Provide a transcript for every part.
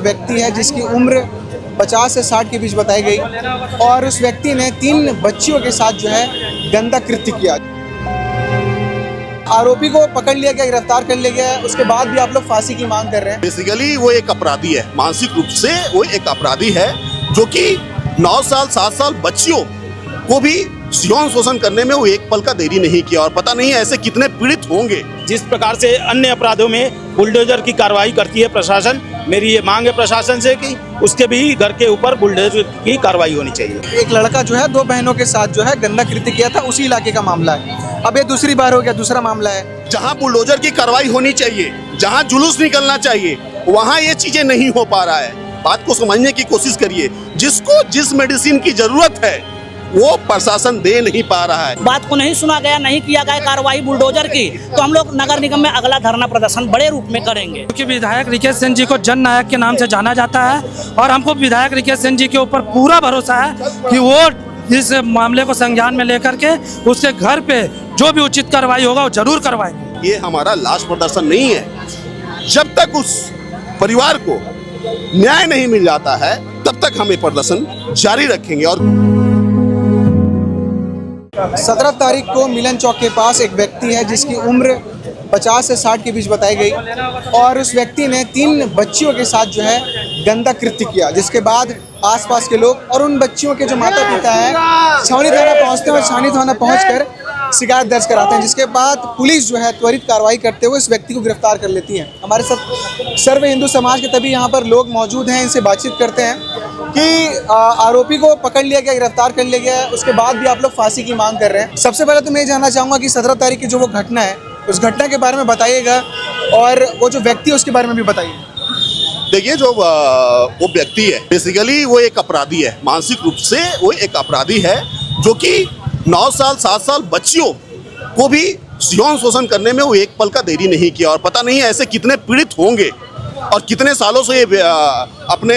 व्यक्ति है जिसकी उम्र 50 से 60 के बीच बताई गई और उस व्यक्ति ने 3 बच्चियों के साथ जो है गंदा कृत्य किया। आरोपी को पकड़ लिया गया, गिरफ्तार कर लिया गया, उसके बाद भी आप लोग फांसी की मांग कर रहे हैं। बेसिकली वो एक अपराधी है, मानसिक रूप से वो एक अपराधी है जो कि 9 साल 7 साल बच्चियों को भी यौन शोषण करने में वो एक पल का देरी नहीं किया और पता नहीं ऐसे कितने पीड़ित होंगे। जिस प्रकार से अन्य अपराधों में बुलडोजर की कार्रवाई करती है प्रशासन, मेरी ये मांग है प्रशासन से कि उसके भी घर के ऊपर बुलडोजर की कार्रवाई होनी चाहिए। एक लड़का जो है 2 बहनों के साथ जो है गंदा कृत्य किया था, उसी इलाके का मामला है। अब ये दूसरी बार हो गया, दूसरा मामला है। जहां बुलडोजर की कार्रवाई होनी चाहिए, जहां जुलूस निकलना चाहिए, वहां ये चीजें नहीं हो पा रहा है। बात को समझने की कोशिश करिए। जिसको जिस मेडिसिन की जरूरत है वो प्रशासन दे नहीं पा रहा है। बात को नहीं सुना गया, नहीं किया गया कार्रवाई बुलडोजर की, तो हम लोग नगर निगम में अगला धरना प्रदर्शन बड़े रूप में करेंगे। क्योंकि विधायक रिकेश सिंह जी को जन नायक के नाम से जाना जाता है और हमको विधायक रिकेश सिंह जी के ऊपर पूरा भरोसा है कि वो इस मामले को संज्ञान में लेकर के उसके घर पे जो भी उचित कार्रवाई होगा वो जरूर करवाएंगे। ये हमारा लास्ट प्रदर्शन नहीं है। जब तक उस परिवार को न्याय नहीं मिल जाता है तब तक हम ये प्रदर्शन जारी रखेंगे। और 17 तारीख को मिलन चौक के पास एक व्यक्ति है जिसकी उम्र 50 से 60 के बीच बताई गई और उस व्यक्ति ने 3 बच्चियों के साथ जो है गंदा कृत्य किया, जिसके बाद आसपास के लोग और उन बच्चियों के जो माता पिता हैं छावनी थाना पहुंचते हैं और छावनी थाना पहुंचकर शिकायत दर्ज कराते हैं, जिसके बाद पुलिस जो है त्वरित कार्रवाई करते हुए इस व्यक्ति को गिरफ्तार कर लेती है। हमारे साथ सर्व हिंदू समाज के तभी यहाँ पर लोग मौजूद हैं, इनसे बातचीत करते हैं कि आरोपी को पकड़ लिया गया, गिरफ्तार कर लिया गया, उसके बाद भी आप लोग फांसी की मांग कर रहे हैं। सबसे पहले तो मैं ये जानना चाहूँगा कि 17 तारीख की जो वो घटना है उस घटना के बारे में बताइएगा और वो जो व्यक्ति है उसके बारे में भी बताइए। देखिए, जो वो व्यक्ति है बेसिकली वो एक अपराधी है, मानसिक रूप से वो एक अपराधी है जो कि 9 साल 7 साल बच्चियों को भी यौन शोषण करने में वो एक पल का देरी नहीं किया और पता नहीं ऐसे कितने पीड़ित होंगे और कितने सालों से ये अपने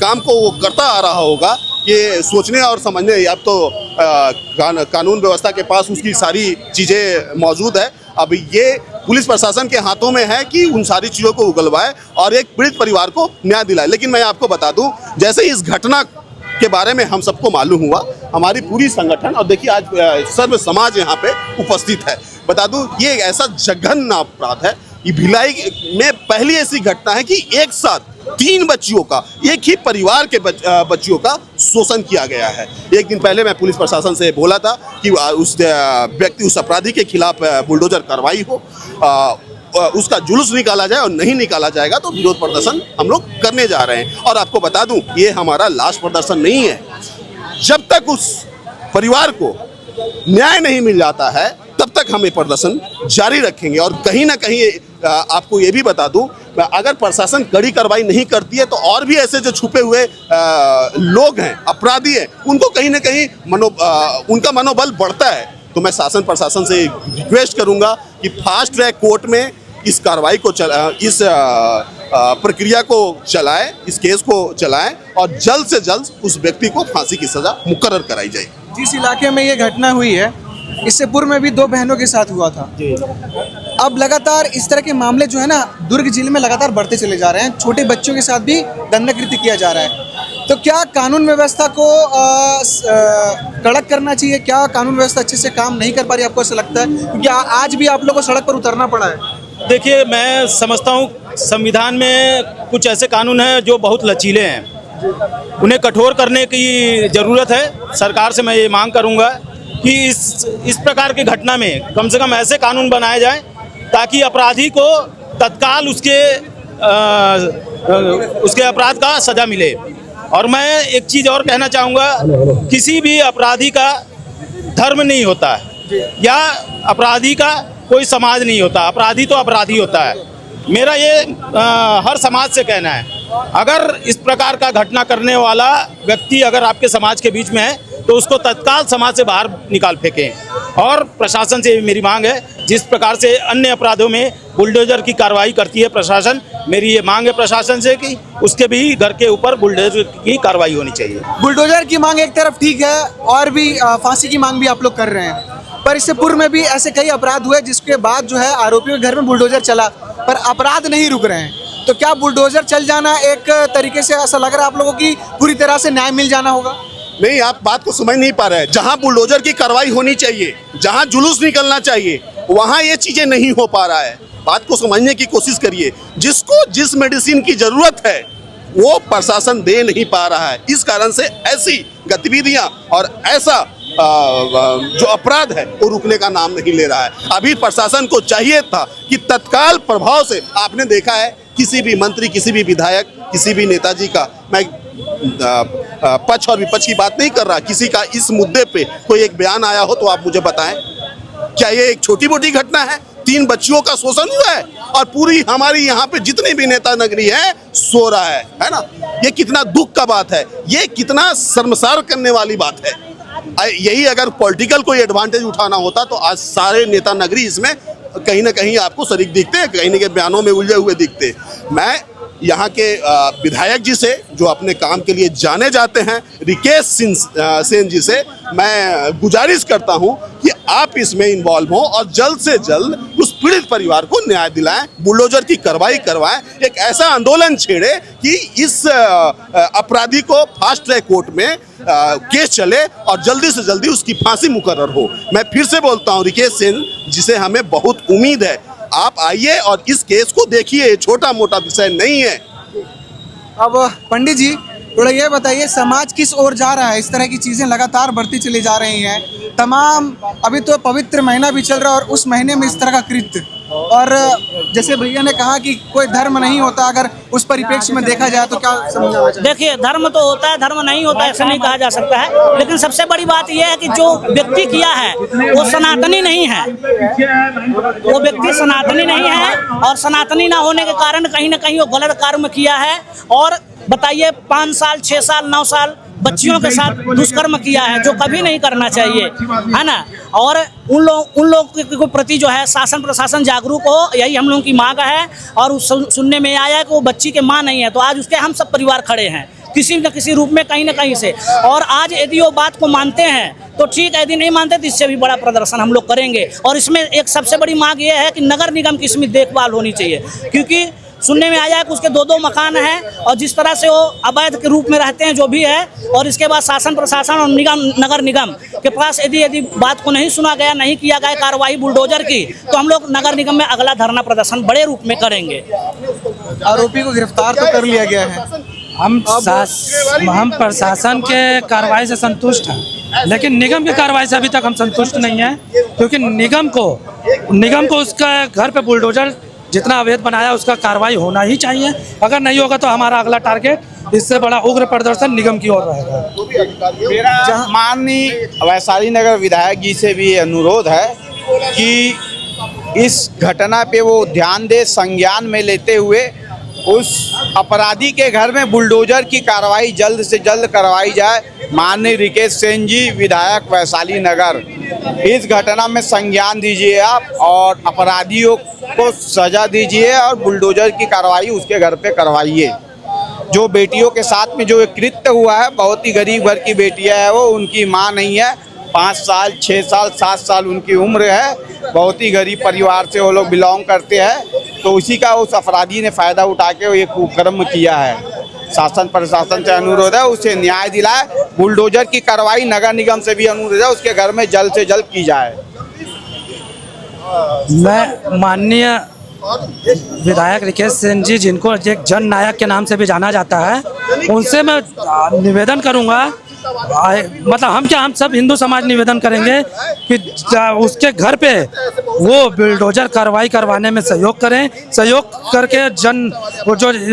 काम को वो करता आ रहा होगा। ये सोचने और समझने, अब तो कानून व्यवस्था के पास उसकी सारी चीज़ें मौजूद है। अब ये पुलिस प्रशासन के हाथों में है कि उन सारी चीज़ों को उगलवाए और एक पीड़ित परिवार को न्याय दिलाए। लेकिन मैं आपको बता दूं, जैसे इस घटना के बारे में हम सबको मालूम हुआ, हमारी पूरी संगठन और देखिए आज सर्व समाज यहाँ पे उपस्थित है। बता दूं, ये ऐसा जघन्य अपराध है। ये भिलाई में पहली ऐसी घटना है कि एक साथ 3 बच्चियों का, एक ही परिवार के बच्चियों का शोषण किया गया है। एक दिन पहले मैं पुलिस प्रशासन से बोला था कि उस व्यक्ति, उस अपराधी के खिलाफ बुलडोजर कार्रवाई हो, उसका जुलूस निकाला जाए और नहीं निकाला जाएगा तो विरोध प्रदर्शन हम लोग करने जा रहे हैं। और आपको बता दूं, ये हमारा लास्ट प्रदर्शन नहीं है। जब तक उस परिवार को न्याय नहीं मिल जाता है तब तक हम ये प्रदर्शन जारी रखेंगे। और कहीं ना कहीं आपको ये भी बता दूं, अगर प्रशासन कड़ी कार्रवाई नहीं करती है तो और भी ऐसे जो छुपे हुए लोग हैं, अपराधी हैं, उनको कहीं ना कहीं उनका मनोबल बढ़ता है। तो मैं शासन प्रशासन से रिक्वेस्ट करूंगा कि फास्ट ट्रैक कोर्ट में इस कार्रवाई को इस प्रक्रिया को चलाएं, इस केस को चलाएं और जल्द से जल्द उस व्यक्ति को फांसी की सजा मुकर्रर कराई जाए। जिस इलाके में ये घटना हुई है, इससे पूर्व में भी 2 बहनों के साथ हुआ था। अब लगातार इस तरह के मामले जो है ना दुर्ग जिले में लगातार बढ़ते चले जा रहे हैं। छोटे बच्चों के साथ भी गंदा कृत्य किया जा रहा है। तो क्या कानून व्यवस्था को कड़क करना चाहिए? क्या कानून व्यवस्था अच्छे से काम नहीं कर पा रही, आपको ऐसा लगता है? क्योंकि आज भी आप लोगों को सड़क पर उतरना पड़ा है। देखिए, मैं समझता हूँ संविधान में कुछ ऐसे कानून हैं जो बहुत लचीले हैं, उन्हें कठोर करने की ज़रूरत है। सरकार से मैं ये मांग करूँगा कि इस प्रकार की घटना में कम से कम ऐसे कानून बनाए जाएं ताकि अपराधी को तत्काल उसके अपराध का सज़ा मिले। और मैं एक चीज़ और कहना चाहूँगा, किसी भी अपराधी का धर्म नहीं होता है या अपराधी का कोई समाज नहीं होता। अपराधी तो अपराधी होता है। मेरा ये हर समाज से कहना है, अगर इस प्रकार का घटना करने वाला व्यक्ति अगर आपके समाज के बीच में है तो उसको तत्काल समाज से बाहर निकाल फेंकें। और प्रशासन से मेरी मांग है, जिस प्रकार से अन्य अपराधों में बुलडोजर की कार्रवाई करती है प्रशासन, मेरी ये मांग है प्रशासन से कि उसके भी घर के ऊपर बुलडोजर की कार्रवाई होनी चाहिए। बुलडोजर की मांग एक तरफ ठीक है और भी फांसी की मांग भी आप लोग कर रहे हैं, पर इससे पूर्व में भी ऐसे कई अपराध हुए जिसके बाद जो है आरोपियों के घर में बुलडोजर चला, पर अपराध नहीं रुक रहे हैं। तो क्या बुलडोजर चल जाना एक तरीके से ऐसा लग रहा है आप लोगों की पूरी तरह से न्याय मिल जाना होगा? नहीं, आप बात को समझ नहीं पा रहे हैं। जहां बुलडोजर की कार्रवाई होनी चाहिए, जहां जुलूस निकलना चाहिए, वहां ये चीजें नहीं हो पा रहा है। बात को समझने की कोशिश करिए। जिसको जिस मेडिसिन की जरूरत है वो प्रशासन दे नहीं पा रहा है। इस कारण से ऐसी गतिविधियां और ऐसा जो अपराध है वो रुकने का नाम नहीं ले रहा है। अभी प्रशासन को चाहिए था कि तत्काल प्रभाव से, आपने देखा है किसी भी मंत्री, किसी भी विधायक, किसी भी नेताजी का, मैं पक्ष और विपक्ष की बात नहीं कर रहा, किसी का इस मुद्दे पे कोई एक बयान आया हो तो आप मुझे बताएं। क्या ये एक छोटी मोटी घटना है? 3 बच्चियों का शोषण हुआ है और पूरी हमारी यहाँ पे जितने भी नेता नगरी है सो रहा है ना? ये कितना दुख का बात है, ये कितना शर्मसार करने वाली बात है। यही अगर पॉलिटिकल कोई एडवांटेज उठाना होता तो आज सारे नेता नगरी इसमें कहीं ना कहीं आपको शरीक दिखते हैं, कहीं ना कहीं बयानों में उलझे हुए दिखते हैं। मैं यहाँ के विधायक जी से, जो अपने काम के लिए जाने जाते हैं, रिकेश सेन जी से मैं गुजारिश करता हूँ कि आप इसमें इन्वॉल्व हों और जल्द से जल्द उस पीड़ित परिवार को न्याय दिलाएं, बुलडोजर की कार्रवाई करवाएं, एक ऐसा आंदोलन छेड़े कि इस अपराधी को फास्ट ट्रैक कोर्ट में केस चले और जल्दी से जल्दी उसकी फांसी मुकर्रर हो। मैं फिर से बोलता हूँ, रिकेश सेन जिसे हमें बहुत उम्मीद है, आप आइए और इस केस को देखिए, छोटा मोटा विषय नहीं है। अब पंडित जी थोड़ा ये बताइए, समाज किस ओर जा रहा है? इस तरह की चीज़ें लगातार बढ़ती चली जा रही हैं। तमाम, अभी तो पवित्र महीना भी चल रहा है और उस महीने में इस तरह का कृत्य, और जैसे भैया ने कहा कि कोई धर्म नहीं होता, अगर उस परिप्रेक्ष्य में देखा जाए तो क्या समझाना चाहिए? देखिए, धर्म तो होता है, धर्म नहीं होता ऐसा नहीं कहा जा सकता है, लेकिन सबसे बड़ी बात यह है कि जो व्यक्ति किया है वो सनातनी नहीं है, वो व्यक्ति सनातनी नहीं है और सनातनी ना होने के कारण कहीं ना कहीं वो गलत कर्म किया है। और बताइए, 5 साल 6 साल 9 साल बच्चियों के साथ दुष्कर्म किया है, जो कभी नहीं करना चाहिए, है ना? और उन लोग के प्रति जो है शासन प्रशासन जागरूक हो, यही हम लोगों की मांग है। और सुनने में आया है कि वो बच्ची के मां नहीं है, तो आज उसके हम सब परिवार खड़े हैं किसी न किसी रूप में, कहीं ना कहीं से। और आज यदि वो बात को मानते हैं तो ठीक है, यदि नहीं मानते तो इससे भी बड़ा प्रदर्शन हम लोग करेंगे। और इसमें एक सबसे बड़ी मांग ये है कि नगर निगम की इसमें देखभाल होनी चाहिए, क्योंकि सुनने में आया है कि उसके 2 मकान हैं और जिस तरह से वो अवैध के रूप में रहते हैं जो भी है, और इसके बाद शासन प्रशासन और नगर निगम के पास यदि बात को नहीं सुना गया, नहीं किया गया कार्रवाई बुलडोजर की, तो हम लोग नगर निगम में अगला धरना प्रदर्शन बड़े रूप में करेंगे। आरोपी को गिरफ्तार तो कर लिया गया है। हम प्रशासन के कार्रवाई से संतुष्ट हैं, लेकिन निगम की कार्रवाई से अभी तक हम संतुष्ट नहीं हैं, क्योंकि निगम को उसका घर पे बुलडोजर जितना अवैध बनाया उसका कार्रवाई होना ही चाहिए। अगर नहीं होगा तो हमारा अगला टारगेट इससे बड़ा उग्र प्रदर्शन निगम की ओर रहेगा। मेरा माननीय वैशाली नगर विधायक जी से भी अनुरोध है कि इस घटना पे वो ध्यान दे, संज्ञान में लेते हुए उस अपराधी के घर में बुलडोजर की कार्रवाई जल्द से जल्द करवाई जाए। माननीय रिकेश सेन जी, विधायक वैशाली नगर, इस घटना में संज्ञान दीजिए आप और अपराधियों को सजा दीजिए और बुलडोजर की कार्रवाई उसके घर पे करवाइए। जो बेटियों के साथ में जो कृत्य हुआ है, बहुत ही गरीब घर की बेटियां है, वो उनकी मां नहीं है, 5 साल 6 साल 7 साल उनकी उम्र है, बहुत ही गरीब परिवार से वो लोग बिलोंग करते हैं। तो उसी का उस अपराधी ने फ़ायदा उठा के ये कुकर्म किया है। शासन प्रशासन से अनुरोध है उसे न्याय दिलाए, बुलडोजर की कार्रवाई नगर निगम से भी अनुरोध है उसके घर में जल्द से जल्द की जाए। मैं माननीय विधायक रिकेश सेन जी, जिनको एक जन नायक के नाम से भी जाना जाता है, उनसे मैं निवेदन करूंगा, मतलब हम सब हिंदू समाज निवेदन करेंगे कि उसके घर पे वो बुलडोजर कार्रवाई करवाने में सहयोग करें, सहयोग करके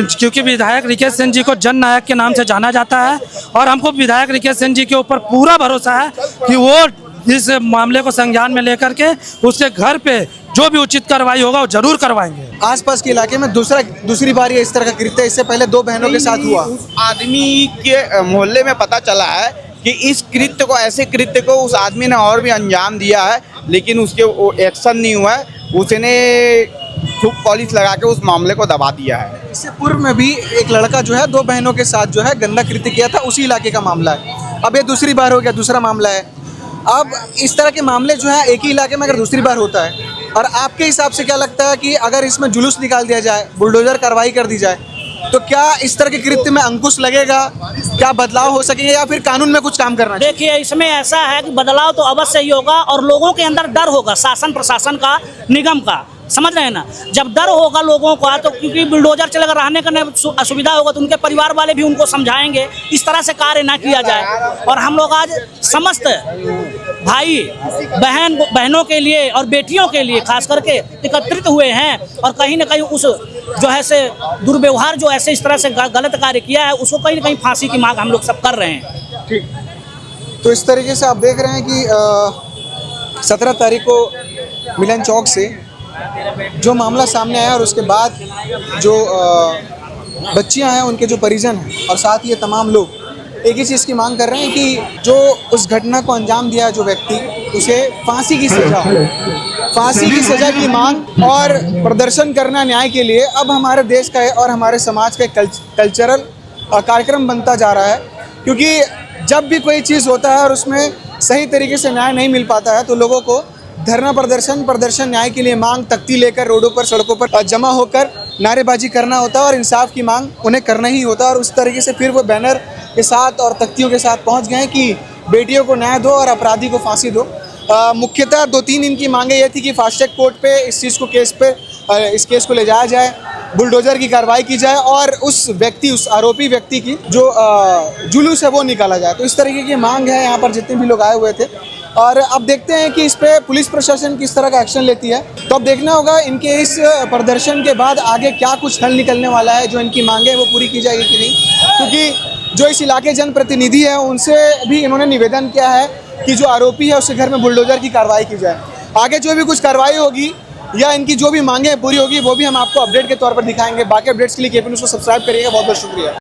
क्योंकि विधायक रिकेश सेन जी को जन नायक के नाम से जाना जाता है और हमको विधायक रिकेश सेन जी के ऊपर पूरा भरोसा है कि वो इस मामले को संज्ञान में लेकर के उसके घर पे जो भी उचित कार्रवाई होगा वो जरूर करवाएंगे। आसपास के इलाके में दूसरी बार ये इस तरह का कृत्य इससे पहले 2 बहनों के साथ हुआ। आदमी के मोहल्ले में पता चला है कि इस कृत्य को, ऐसे कृत्य को उस आदमी ने और भी अंजाम दिया है, लेकिन उसके वो एक्शन नहीं हुआ है, उसने खूब पॉलिश लगा के उस मामले को दबा दिया है। इससे पूर्व में भी एक लड़का जो है 2 बहनों के साथ जो है गंदा कृत्य किया था, उसी इलाके का मामला है। अब ये दूसरी बार हो गया, दूसरा मामला है। अब इस तरह के मामले जो है एक ही इलाके में अगर दूसरी बार होता है और आपके हिसाब से क्या लगता है कि अगर इसमें जुलूस निकाल दिया जाए, बुलडोजर कार्रवाई कर दी जाए, तो क्या इस तरह के कृत्य में अंकुश लगेगा, क्या बदलाव हो सकेंगे या फिर कानून में कुछ काम करना चाहिए? देखिए, इसमें ऐसा है कि बदलाव तो अवश्य ही होगा और लोगों के अंदर डर होगा, शासन प्रशासन का, निगम का, समझ रहे हैं ना। जब डर होगा लोगों का, तो क्योंकि बुलडोजर चलेगा, रहने का असुविधा होगा, तो उनके परिवार वाले भी उनको समझाएंगे इस तरह से कार्य ना किया जाए। और हम लोग आज समस्त भाई बहनों के लिए और बेटियों के लिए खास करके एकत्रित हुए हैं और कहीं ना कहीं उस जो है से दुर्व्यवहार जो ऐसे इस तरह से गलत कार्य किया है, उसको कहीं ना कहीं फांसी की मांग हम लोग सब कर रहे हैं। ठीक, तो इस तरीके से आप देख रहे हैं कि 17 तारीख को मिलन चौक से जो मामला सामने आया और उसके बाद जो बच्चियां हैं, उनके जो परिजन हैं और साथ ही ये तमाम लोग एक ही चीज़ की मांग कर रहे हैं कि जो उस घटना को अंजाम दिया जो व्यक्ति, उसे फांसी की सज़ा हो, फांसी की सज़ा की मांग और प्रदर्शन करना न्याय के लिए अब हमारे देश का और हमारे समाज का कल्चरल कार्यक्रम बनता जा रहा है। क्योंकि जब भी कोई चीज़ होता है और उसमें सही तरीके से न्याय नहीं मिल पाता है, तो लोगों को धरना प्रदर्शन न्याय के लिए मांग तख्ती लेकर रोडों पर, सड़कों पर जमा होकर नारेबाजी करना होता है और इंसाफ की मांग उन्हें करना ही होता है। और उस तरीके से फिर वो बैनर के साथ और तख्तियों के साथ पहुंच गए कि बेटियों को न्याय दो और अपराधी को फांसी दो। मुख्यतः 2-3 इनकी मांगे ये थी कि फास्ट ट्रैक कोर्ट पे इस चीज़ को इस केस को ले जाया जाए, बुलडोजर की कार्रवाई की जाए और उस आरोपी व्यक्ति की जो जुलूस है वो निकाला जाए। तो इस तरीके की मांग है यहाँ पर जितने भी लोग आए हुए थे। और अब देखते हैं कि इस पे पुलिस प्रशासन किस तरह का एक्शन लेती है। तो अब देखना होगा इनके इस प्रदर्शन के बाद आगे क्या कुछ हल निकलने वाला है, जो इनकी मांगे हैं वो पूरी की जाएगी कि नहीं। क्योंकि जो इस इलाके जनप्रतिनिधि है उनसे भी इन्होंने निवेदन किया है कि जो आरोपी है उसके घर में बुलडोजर की कार्रवाई की जाए। आगे जो भी कुछ कार्रवाई होगी या इनकी जो भी मांगे पूरी होगी वो भी हम आपको अपडेट के तौर पर दिखाएंगे। बाकी अपडेट्स के लिए KP न्यूज़ को सब्सक्राइब करिएगा। बहुत बहुत शुक्रिया।